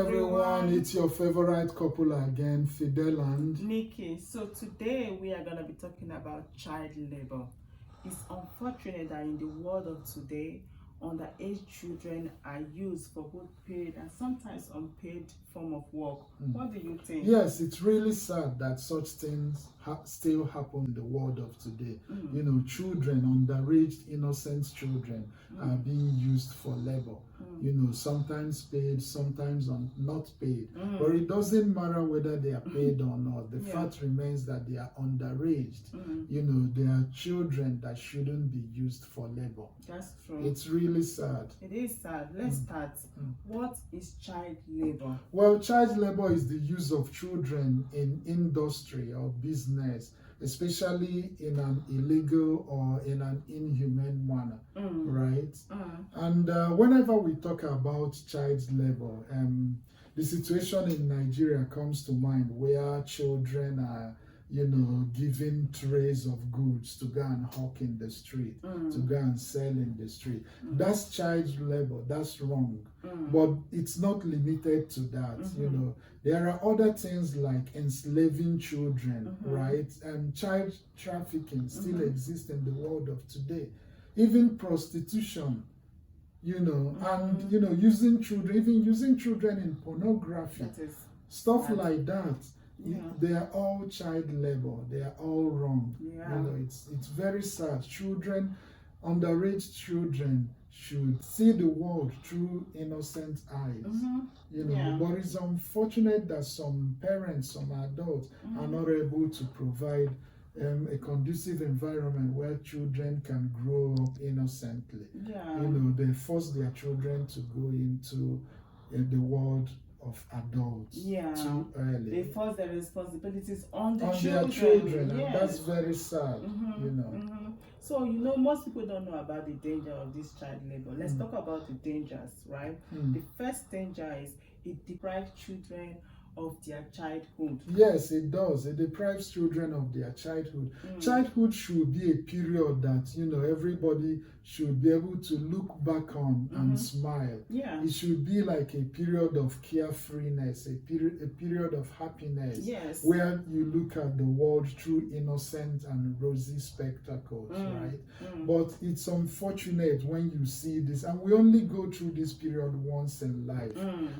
everyone, it's your favorite couple again, Fidel and Nikki. So today we are going to be talking about child labor. It's unfortunate that in the world of today, underage children are used for both paid and sometimes unpaid form of work. What do you think? Yes, it's really sad that such things still happen in the world of today. You know, children, underage, innocent children are being used for labor. You know, sometimes paid, sometimes not paid. But it doesn't matter whether they are paid or not. The fact remains that they are underage. You know, they are children that shouldn't be used for labor. That's true. It's really sad. It is sad. Let's start. What is child labor? Well, child labor is the use of children in industry or business, especially in an illegal or in an inhumane manner, right? And whenever we talk about child labor, the situation in Nigeria comes to mind where children are, you know, given trays of goods to go and hawk in the street, to go and sell in the street. That's child labor. That's wrong. But it's not limited to that. You know, there are other things like enslaving children, right? And child trafficking still exists in the world of today. Even prostitution, you know, and, you know, using children, even using children in pornography, stuff like that. They are all child labor. They are all wrong. You know, it's very sad. Children, underage children, should see the world through innocent eyes. You know, but it's unfortunate that some parents, some adults, are not able to provide a conducive environment where children can grow up innocently. You know, they force their children to go into the world of adults too early. They force their responsibilities on their children. And that's very sad. You know. So, you know, most people don't know about the danger of this child labor. Let's talk about the dangers, right? The first danger is it deprives children of their childhood. Yes, it does. It deprives children of their childhood. Childhood should be a period that, you know, everybody should be able to look back on and smile. It should be like a period of carefreeness, a period of happiness, where you look at the world through innocent and rosy spectacles, right? But it's unfortunate when you see this, and we only go through this period once in life.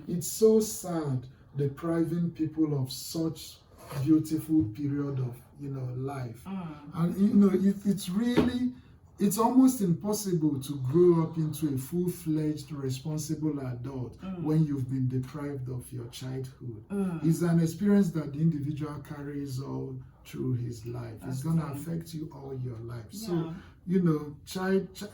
It's so sad, depriving people of such beautiful period of, you know, life. And, you know, it's almost impossible to grow up into a full-fledged responsible adult when you've been deprived of your childhood. It's an experience that the individual carries all through his life. It's going to affect you all your life. So, you know,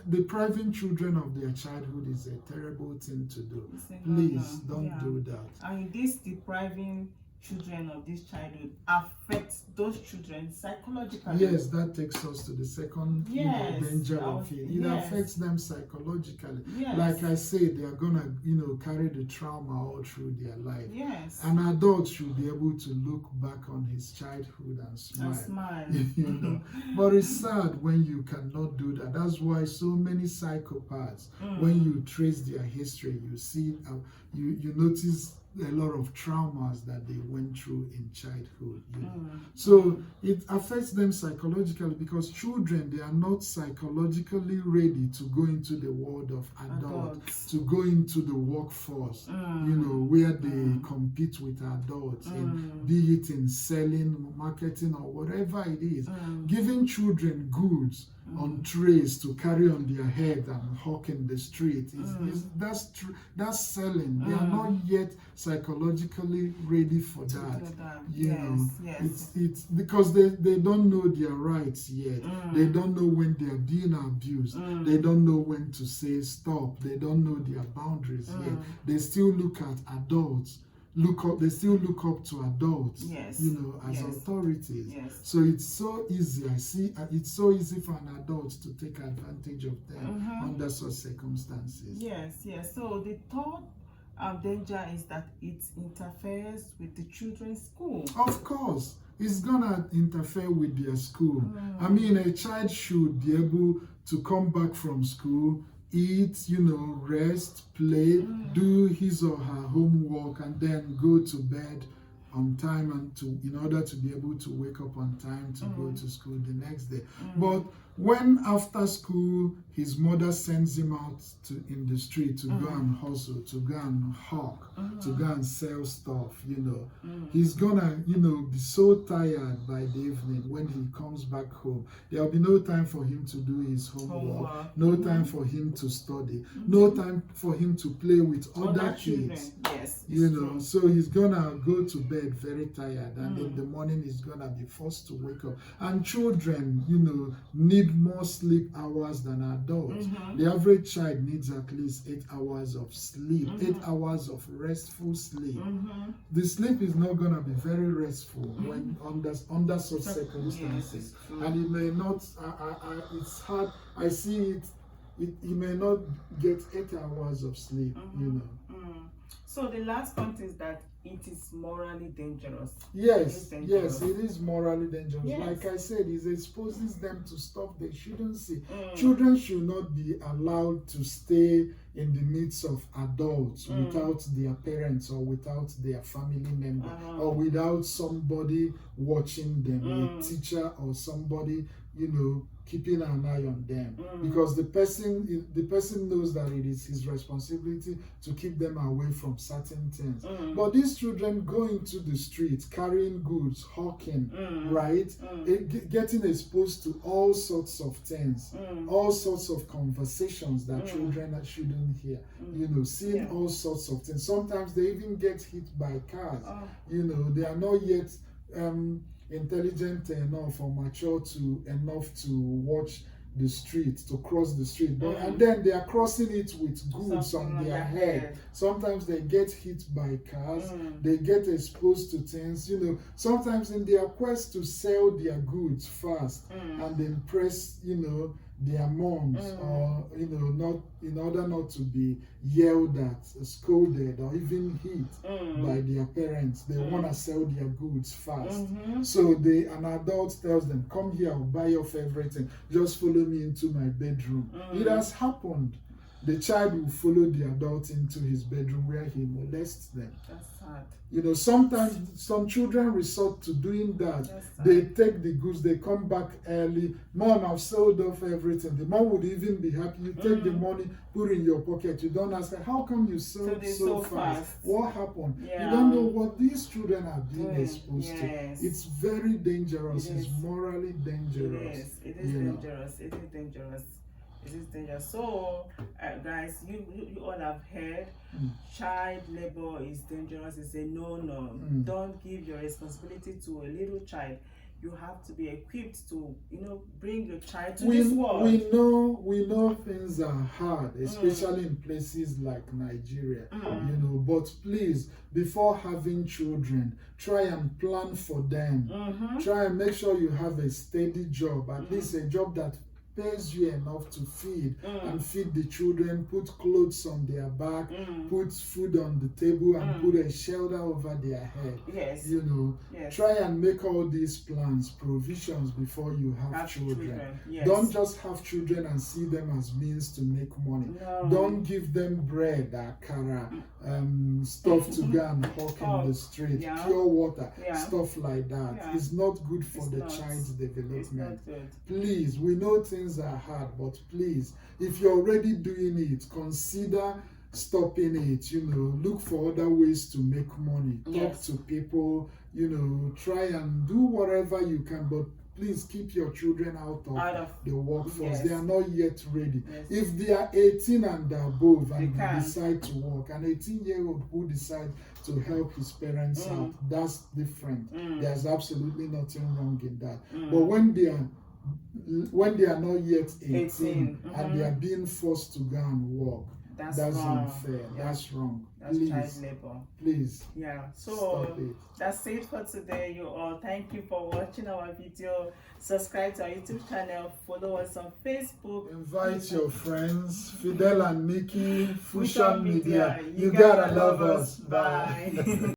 depriving children of their childhood is a terrible thing to do. Please don't do that. And this depriving children of this childhood affects those children psychologically. Yes, that takes us to the second danger of it. It affects them psychologically. Like I said, they are gonna, you know, carry the trauma all through their life. An adult should be able to look back on his childhood and smile. You know, but it's sad when you cannot do that. That's why so many psychopaths, when you trace their history, you see, you notice a lot of traumas that they went through in childhood. You know? So it affects them psychologically because children, they are not psychologically ready to go into the world of adults, to go into the workforce, you know, where they compete with adults, be it in selling, marketing, or whatever it is. Giving children goods on trays to carry on their head and hawk in the street that's selling. They are not yet psychologically ready for that. You know, it's because they don't know their rights yet. They don't know when they're being abused. They don't know when to say stop. They don't know their boundaries yet. They still look at adults. They still look up to adults, you know, as authorities. So it's so easy. I see it's so easy for an adult to take advantage of them under such circumstances. So the third danger is that it interferes with the children's school. Of course, it's gonna interfere with their school. I mean, a child should be able to come back from school, eat, rest, play, do his or her homework, and then go to bed on time in order to be able to wake up on time to go to school the next day. But when after school his mother sends him out in the street to go and hustle, to go and hawk, to go and sell stuff, he's gonna, be so tired by the evening. When he comes back home, there'll be no time for him to do his homework, no time for him to study, no time for him to play with other kids. Yes, so he's gonna go to bed very tired, and in the morning he's gonna be forced to wake up. And children, need more sleep hours than adults. The average child needs at least 8 hours of sleep, 8 hours of restful sleep. The sleep is not gonna be very restful when under such circumstances, and it may not. It's hard. I see it. He may not get 8 hours of sleep. So the last point is that it is morally dangerous. Yes, it is morally dangerous. Yes. Like I said, it exposes them to stuff they shouldn't see. Children should not be allowed to stay in the midst of adults without their parents or without their family member or without somebody watching them, a teacher or somebody, keeping an eye on them, because the person knows that it is his responsibility to keep them away from certain things. But these children go into the street carrying goods, hawking, right? Getting exposed to all sorts of things, all sorts of conversations that children shouldn't hear, seeing all sorts of things. Sometimes they even get hit by cars. They are not yet intelligent enough or mature enough to watch the street, to cross the street, but and then they are crossing it with goods on their head. Sometimes they get hit by cars, they get exposed to things, sometimes in their quest to sell their goods fast and impress, their moms, or not, in order not to be yelled at, scolded, or even hit by their parents. They want to sell their goods fast. So an adult tells them, come here, I'll buy off everything, just follow me into my bedroom. It has happened. The child will follow the adult into his bedroom where he molests them. That's sad. Sometimes some children resort to doing that. They take the goods, they come back early. Mom, I've sold off everything. The mom would even be happy. You take the money, put it in your pocket. You don't ask her, how come you sold so fast? What happened? You don't know what these children are being exposed to. It's very dangerous. It's morally dangerous. It is dangerous. It is dangerous. It is dangerous. So, guys, you all have heard, child labor is dangerous. It's a no-no. Don't give your responsibility to a little child. You have to be equipped to, bring your child to this world. We know things are hard, especially in places like Nigeria. But please, before having children, try and plan for them. Try and make sure you have a steady job, at least a job that pays you enough to feed and feed the children, put clothes on their back, put food on the table, and put a shelter over their head. Yes. Try and make all these plans, provisions before you have children. Yes. Don't just have children and see them as means to make money. No. Don't give them bread, akara, stuff to go and hawk in the street, pure water, stuff like that. It's not good for the child's development. Please, we know things are hard, but please, if you're already doing it, consider stopping it. Look for other ways to make money. Talk to people, try and do whatever you can, but please keep your children out of the workforce. They are not yet ready. If they are 18 and above and decide to work, an 18-year-old who decides to help his parents out, that's different. There's absolutely nothing wrong in that. But when they are not yet 18 and they are being forced to go and work, that's unfair. That's wrong. That's child labor. Please. So that's it for today, you all. Thank you for watching our video. Subscribe to our YouTube channel. Follow us on Facebook. Invite your friends. Fidel and Nikki, Fusion Media. You gotta love us. Bye.